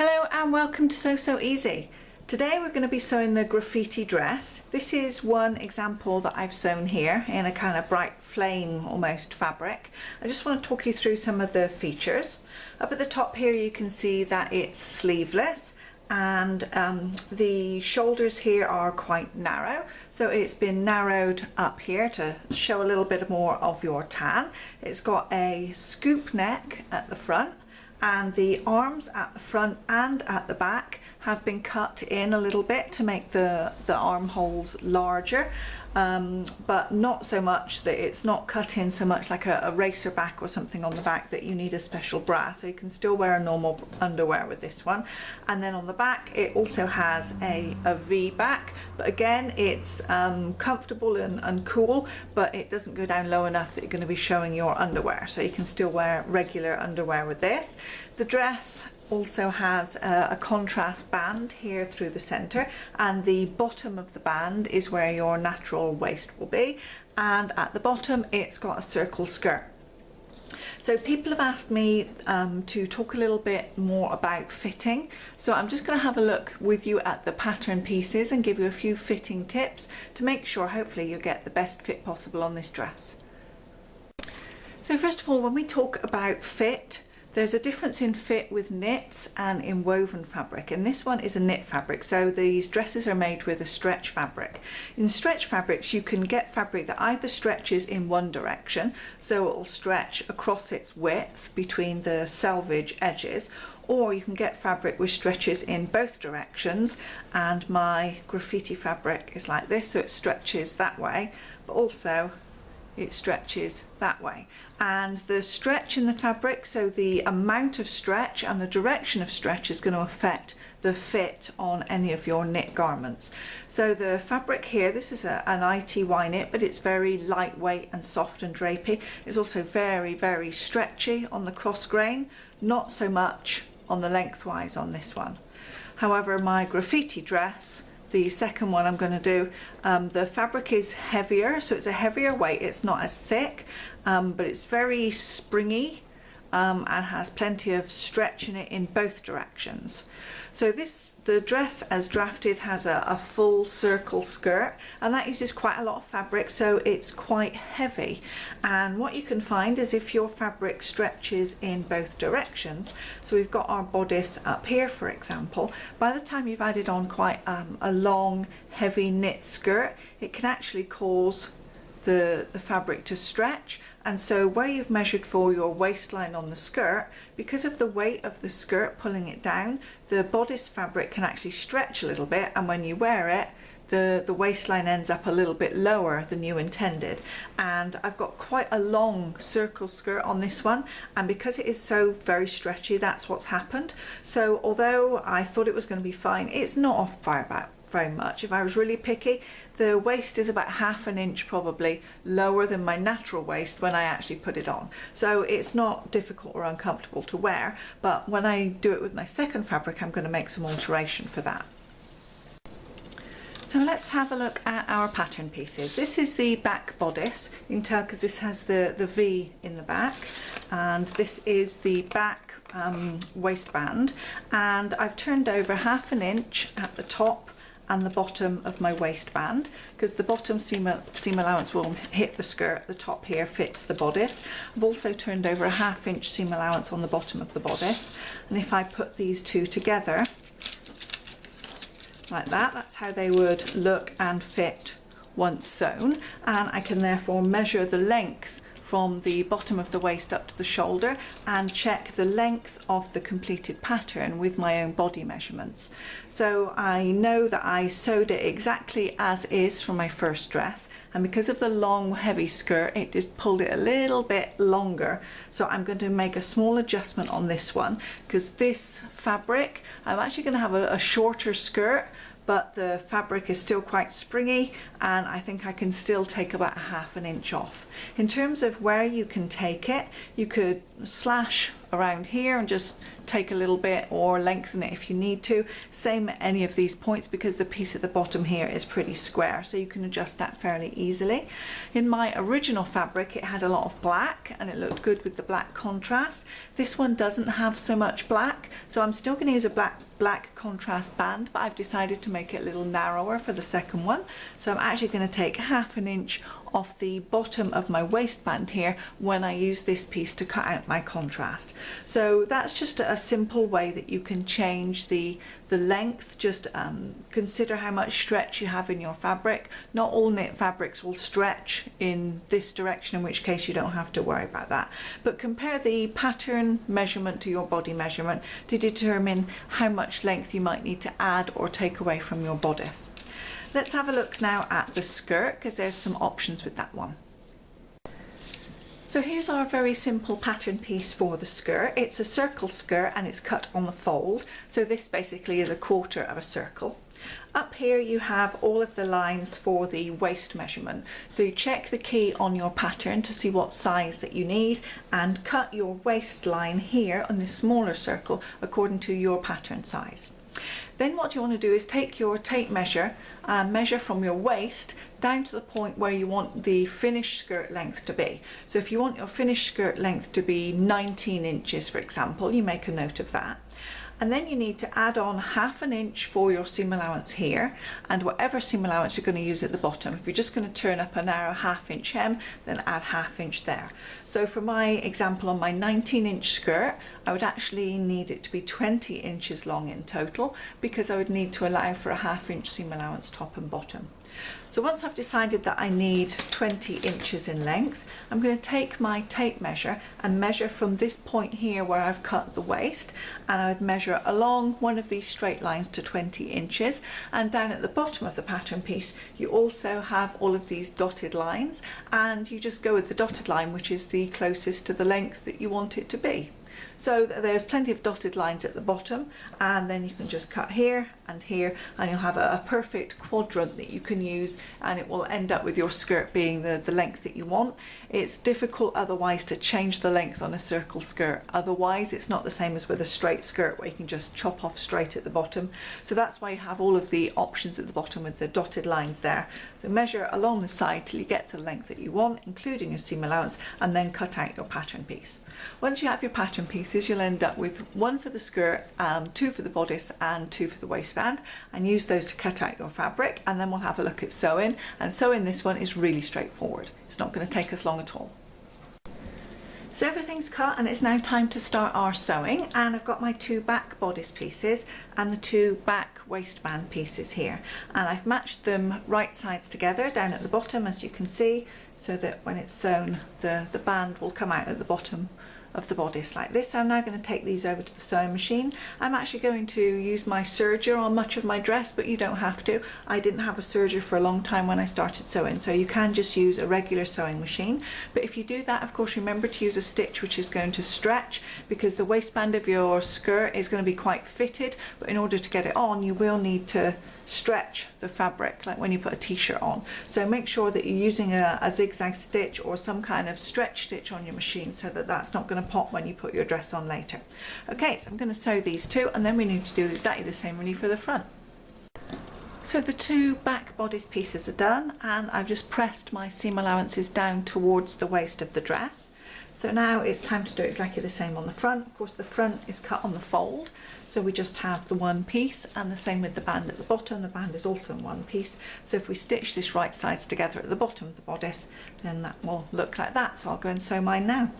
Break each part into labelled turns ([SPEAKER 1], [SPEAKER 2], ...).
[SPEAKER 1] Hello and welcome to So Easy. Today we're going to be sewing the graffiti dress. This is one example that I've sewn here in a kind of bright flame almost fabric. I just want to talk you through some of the features. Up at the top here you can see that it's sleeveless, and the shoulders here are quite narrow, so it's been narrowed up here to show a little bit more of your tan. It's got a scoop neck at the front, and the arms at the front and at the back have been cut in a little bit to make the armholes larger, but not so much that it's not cut in so much like a racer back or something on the back that you need a special bra, so you can still wear a normal underwear with this one. And then on the back it also has a V back, but again it's comfortable and cool, but it doesn't go down low enough that you're going to be showing your underwear, so you can still wear regular underwear with this. The dress also has a contrast band here through the center, and the bottom of the band is where your natural waist will be, and at the bottom it's got a circle skirt. So people have asked me to talk a little bit more about fitting, so I'm just going to have a look with you at the pattern pieces and give you a few fitting tips to make sure hopefully you get the best fit possible on this dress. So first of all, when we talk about fit, there's a difference in fit with knits and in woven fabric, and this one is a knit fabric, so these dresses are made with a stretch fabric. In stretch fabrics you can get fabric that either stretches in one direction, so it will stretch across its width between the selvage edges, or you can get fabric which stretches in both directions, and my graffiti fabric is like this, so it stretches that way but also it stretches that way. And the stretch in the fabric, so the amount of stretch and the direction of stretch, is going to affect the fit on any of your knit garments. So the fabric here, this is an ITY knit, but it's very lightweight and soft and drapey. It's also very stretchy on the cross grain, not so much on the lengthwise on this one. However, my graffiti dress, the second one I'm going to do, the fabric is heavier, so it's a heavier weight, it's not as thick, but it's very springy and has plenty of stretch in it in both directions. So the dress as drafted has a full circle skirt, and that uses quite a lot of fabric, so it's quite heavy. And what you can find is if your fabric stretches in both directions, so we've got our bodice up here for example, by the time you've added on quite a long heavy knit skirt, it can actually cause the fabric to stretch. And so where you've measured for your waistline on the skirt, because of the weight of the skirt pulling it down, the bodice fabric can actually stretch a little bit, and when you wear it, the waistline ends up a little bit lower than you intended. And I've got quite a long circle skirt on this one, and because it is so very stretchy, that's what's happened. So although I thought it was going to be fine, it's not off by about very much. If I was really picky, the waist is about ½ an inch probably lower than my natural waist when I actually put it on, so it's not difficult or uncomfortable to wear, but when I do it with my second fabric I'm going to make some alteration for that. So let's have a look at our pattern pieces. This is the back bodice, you can tell because this has the V in the back, and this is the back waistband, and I've turned over ½ an inch at the top and the bottom of my waistband, because the bottom seam allowance will hit the skirt, the top here fits the bodice. I've also turned over a ½ inch seam allowance on the bottom of the bodice, and if I put these two together like that, that's how they would look and fit once sewn, and I can therefore measure the length from the bottom of the waist up to the shoulder and check the length of the completed pattern with my own body measurements. So I know that I sewed it exactly as is from my first dress, and because of the long heavy skirt it just pulled it a little bit longer, so I'm going to make a small adjustment on this one, because this fabric, I'm actually going to have a shorter skirt, but the fabric is still quite springy, and I think I can still take about ½ an inch off. In terms of where you can take it, you could slash around here and just take a little bit, or lengthen it if you need to. Same at any of these points, because the piece at the bottom here is pretty square, so you can adjust that fairly easily. In my original fabric it had a lot of black and it looked good with the black contrast. This one doesn't have so much black, so I'm still going to use a black contrast band, but I've decided to make it a little narrower for the second one. So I'm actually going to take 1/2 inch off the bottom of my waistband here when I use this piece to cut out my contrast. So that's just a simple way that you can change the length. Just consider how much stretch you have in your fabric. Not all knit fabrics will stretch in this direction, in which case you don't have to worry about that. But compare the pattern measurement to your body measurement to determine how much length you might need to add or take away from your bodice. Let's have a look now at the skirt, because there's some options with that one. So here's our very simple pattern piece for the skirt. It's a circle skirt and it's cut on the fold. So this basically is a quarter of a circle. Up here you have all of the lines for the waist measurement. So you check the key on your pattern to see what size that you need and cut your waistline here on this smaller circle according to your pattern size. Then what you want to do is take your tape measure and measure from your waist down to the point where you want the finished skirt length to be. So if you want your finished skirt length to be 19 inches, for example, you make a note of that. And then you need to add on 1/2 inch for your seam allowance here, and whatever seam allowance you're going to use at the bottom. If you're just going to turn up a narrow 1/2 inch hem, then add 1/2 inch there. So for my example, on my 19-inch skirt, I would actually need it to be 20 inches long in total, because I would need to allow for a 1/2 inch seam allowance top and bottom. So once I've decided that I need 20 inches in length, I'm going to take my tape measure and measure from this point here where I've cut the waist, and I would measure along one of these straight lines to 20 inches, and down at the bottom of the pattern piece you also have all of these dotted lines, and you just go with the dotted line which is the closest to the length that you want it to be. So there's plenty of dotted lines at the bottom, and then you can just cut here and here, and you'll have a perfect quadrant that you can use, and it will end up with your skirt being the length that you want. It's difficult otherwise to change the length on a circle skirt. Otherwise it's not the same as with a straight skirt where you can just chop off straight at the bottom. So that's why you have all of the options at the bottom with the dotted lines there. So measure along the side till you get the length that you want, including your seam allowance, and then cut out your pattern piece. Once you have your pattern pieces, you'll end up with 1 for the skirt, 2 for the bodice and 2 for the waistband, and use those to cut out your fabric. And then we'll have a look at sewing, and sewing this one is really straightforward. It's not going to take us long at all. So everything's cut and it's now time to start our sewing, and I've got my 2 back bodice pieces and the 2 back waistband pieces here, and I've matched them right sides together down at the bottom, as you can see, so that when it's sewn the band will come out at the bottom of the bodice like this. So I'm now going to take these over to the sewing machine. I'm actually going to use my serger on much of my dress, but you don't have to. I didn't have a serger for a long time when I started sewing, so you can just use a regular sewing machine. But if you do that, of course, remember to use a stitch which is going to stretch, because the waistband of your skirt is going to be quite fitted, but in order to get it on you will need to stretch the fabric like when you put a t-shirt on. So make sure that you're using a zigzag stitch or some kind of stretch stitch on your machine, so that that's not going to pop when you put your dress on later. Okay, so I'm going to sew these 2, and then we need to do exactly the same really for the front. So the 2 back bodice pieces are done, and I've just pressed my seam allowances down towards the waist of the dress. So now it's time to do exactly the same on the front. Of course, the front is cut on the fold, so we just have the 1 piece, and the same with the band at the bottom. The band is also in 1 piece. So if we stitch this right sides together at the bottom of the bodice, then that will look like that. So I'll go and sew mine now.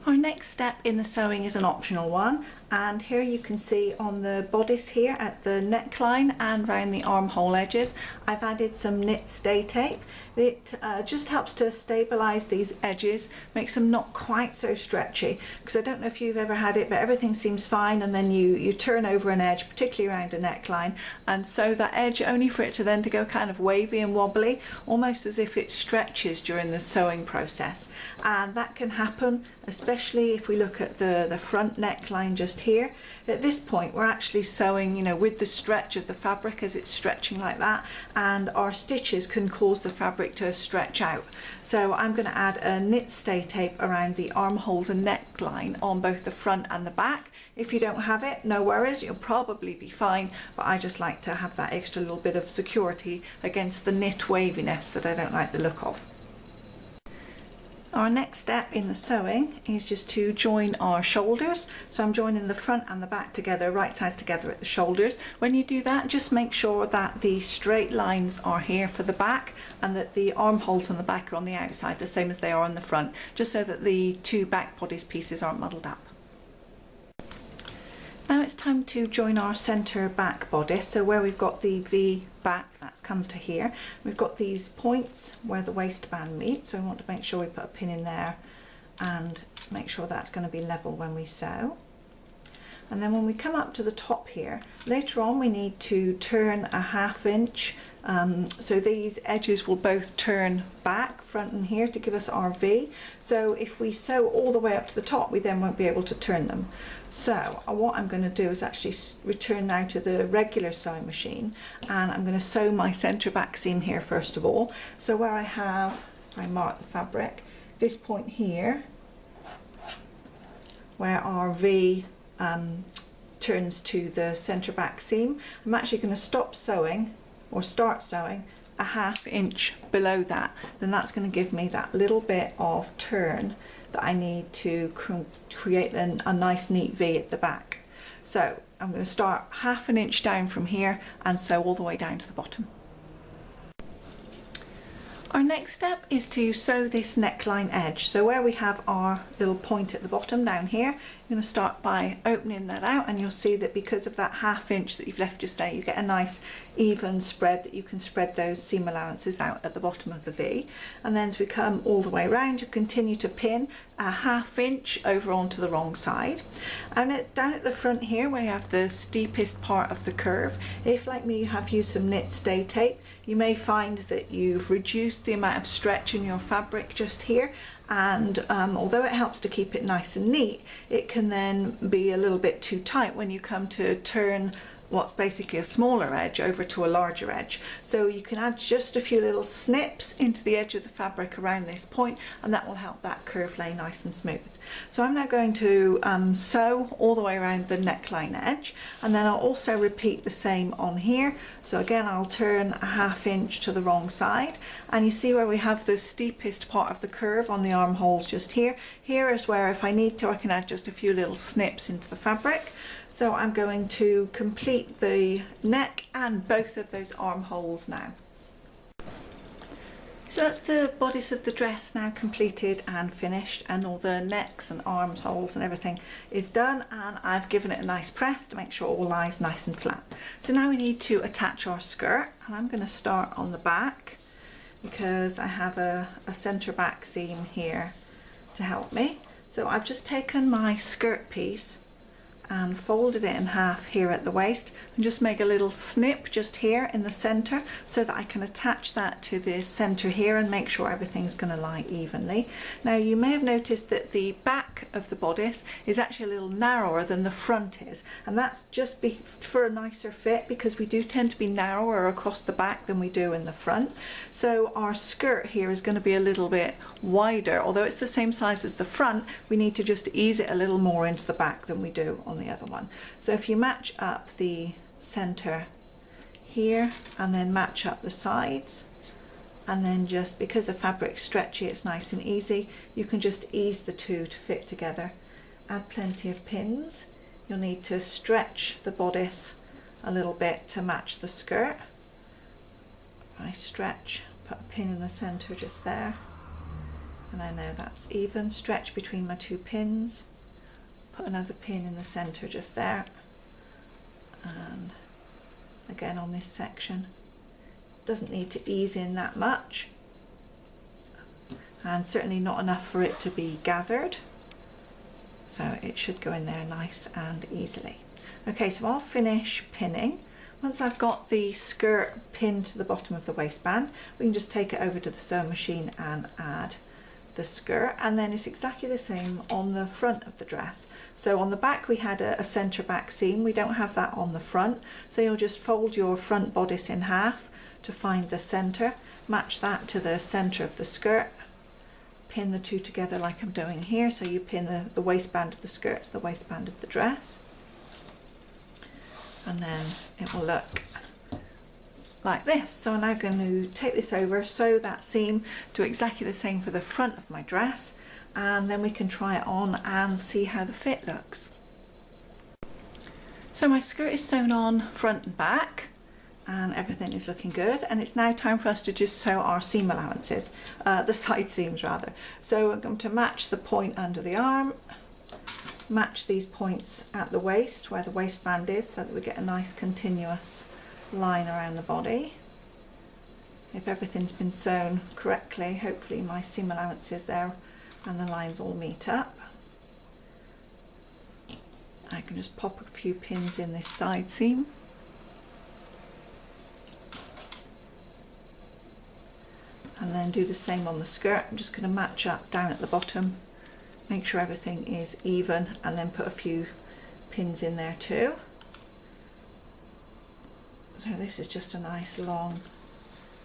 [SPEAKER 1] Our next step in the sewing is an optional one, and here you can see on the bodice here at the neckline and around the armhole edges I've added some knit stay tape. It just helps to stabilise these edges, makes them not quite so stretchy, because I don't know if you've ever had it, but everything seems fine, and then you turn over an edge, particularly around a neckline, and sew that edge only for it to then to go kind of wavy and wobbly, almost as if it stretches during the sewing process. And that can happen especially if we look at the front neckline just here. At this point we're actually sewing, you know, with the stretch of the fabric as it's stretching like that, and our stitches can cause the fabric to stretch out. So I'm going to add a knit stay tape around the armholes and neckline on both the front and the back. If you don't have it, no worries, you'll probably be fine, but I just like to have that extra little bit of security against the knit waviness that I don't like the look of. Our next step in the sewing is just to join our shoulders. So I'm joining the front and the back together, right sides together at the shoulders. When you do that, just make sure that the straight lines are here for the back and that the armholes on the back are on the outside, the same as they are on the front, just so that the two back bodice pieces aren't muddled up. Now it's time to join our centre back bodice. So where we've got the V back, that comes to here. We've got these points where the waistband meets, so we want to make sure we put a pin in there and make sure that's going to be level when we sew. And then when we come up to the top here, later on we need to turn a 1/2 inch. So these edges will both turn back, front and here, to give us our V. So if we sew all the way up to the top, we then won't be able to turn them. So what I'm going to do is actually return now to the regular sewing machine, and I'm going to sew my centre back seam here first of all. So where I have, if I mark the fabric, this point here, where our V turns to the centre back seam, I'm actually going to stop sewing or start sewing a 1/2 inch below that. Then that's going to give me that little bit of turn that I need to create a nice neat V at the back. So I'm going to start 1/2 inch down from here and sew all the way down to the bottom. Our next step is to sew this neckline edge. So where we have our little point at the bottom down here, you're going to start by opening that out, and you'll see that because of that 1/2 inch that you've left just there, you get a nice even spread that you can spread those seam allowances out at the bottom of the V. And then as we come all the way around, you continue to pin a 1/2 inch over onto the wrong side. And down at the front here, where you have the steepest part of the curve, if like me you have used some knit stay tape, you may find that you've reduced the amount of stretch in your fabric just here, and although it helps to keep it nice and neat, it can then be a little bit too tight when you come to turn what's basically a smaller edge over to a larger edge. So you can add just a few little snips into the edge of the fabric around this point, and that will help that curve lay nice and smooth. So I'm now going to sew all the way around the neckline edge, and then I'll also repeat the same on here. So again, I'll turn a 1/2 inch to the wrong side, and you see where we have the steepest part of the curve on the armholes just here. Here is where, if I need to, I can add just a few little snips into the fabric. So I'm going to complete the neck and both of those armholes now. So that's the bodice of the dress now completed and finished, and all the necks and armholes and everything is done, and I've given it a nice press to make sure it all lies nice and flat. So now we need to attach our skirt, and I'm going to start on the back because I have a centre back seam here to help me. So I've just taken my skirt piece and folded it in half here at the waist, and just make a little snip just here in the center so that I can attach that to the center here and make sure everything's going to lie evenly. Now you may have noticed that the back of the bodice is actually a little narrower than the front is, and that's just for a nicer fit, because we do tend to be narrower across the back than we do in the front. So our skirt here is going to be a little bit wider. Although it's the same size as the front, we need to just ease it a little more into the back than we do on the other one. So if you match up the center here and then match up the sides, and then just because the fabric's stretchy, it's nice and easy, you can just ease the two to fit together. Add plenty of pins. You'll need to stretch the bodice a little bit to match the skirt. I stretch, put a pin in the center just there, and I know that's even. Stretch between my two pins, put another pin in the center just there, and again on this section. Doesn't need to ease in that much, and certainly not enough for it to be gathered, so it should go in there nice and easily. Okay, so I'll finish pinning. Once I've got the skirt pinned to the bottom of the waistband, we can just take it over to the sewing machine and add the skirt, and then it's exactly the same on the front of the dress. So on the back we had a centre back seam. We don't have that on the front, so you'll just fold your front bodice in half to find the centre, match that to the centre of the skirt, pin the two together like I'm doing here. So you pin the waistband of the skirt to the waistband of the dress, and then it will look like this. So I'm now going to take this over, sew that seam, do exactly the same for the front of my dress, and then we can try it on and see how the fit looks. So my skirt is sewn on front and back, and everything is looking good, and it's now time for us to just sew our seam allowances, the side seams rather. So I'm going to match the point under the arm, match these points at the waist where the waistband is, so that we get a nice continuous line around the body. If everything's been sewn correctly, hopefully my seam allowances there and the lines all meet up. I can just pop a few pins in this side seam. And then do the same on the skirt. I'm just going to match up down at the bottom, make sure everything is even, and then put a few pins in there too. So this is just a nice long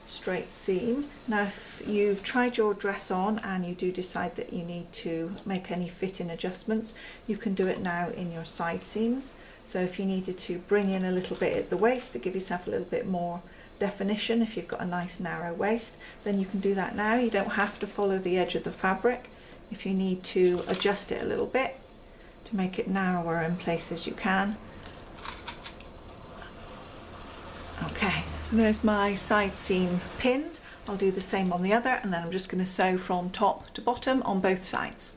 [SPEAKER 1] straight seam. Now if you've tried your dress on and you do decide that you need to make any fitting adjustments, you can do it now in your side seams. So if you needed to bring in a little bit at the waist to give yourself a little bit more definition, if you've got a nice narrow waist, then you can do that now. You don't have to follow the edge of the fabric. If you need to adjust it a little bit to make it narrower in places, you can. Okay, so there's my side seam pinned. I'll do the same on the other, and then I'm just going to sew from top to bottom on both sides.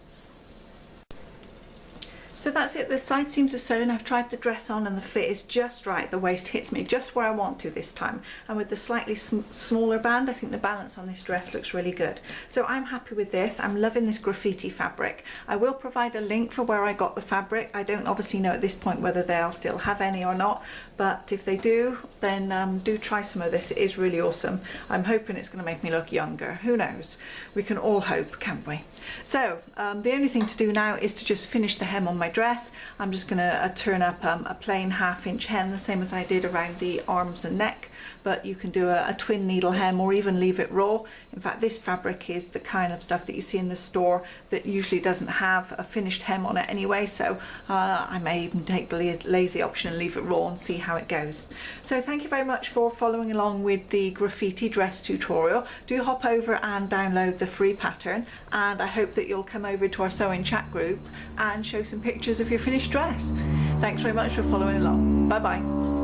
[SPEAKER 1] So that's it, the side seams are sewn. I've tried the dress on and the fit is just right. The waist hits me just where I want to this time. And with the slightly smaller band, I think the balance on this dress looks really good. So I'm happy with this. I'm loving this graffiti fabric. I will provide a link for where I got the fabric. I don't obviously know at this point whether they'll still have any or not, but if they do, then do try some of this. It is really awesome. I'm hoping it's going to make me look younger. Who knows? We can all hope, can't we? So the only thing to do now is to just finish the hem on my dress. I'm just going to turn up a plain 1/2 inch hem, the same as I did around the arms and neck, but you can do a twin needle hem or even leave it raw. In fact, this fabric is the kind of stuff that you see in the store that usually doesn't have a finished hem on it anyway, so I may even take the lazy option and leave it raw and see how it goes. So thank you very much for following along with the graffiti dress tutorial. Do hop over and download the free pattern, and I hope that you'll come over to our sewing chat group and show some pictures of your finished dress. Thanks very much for following along. Bye bye.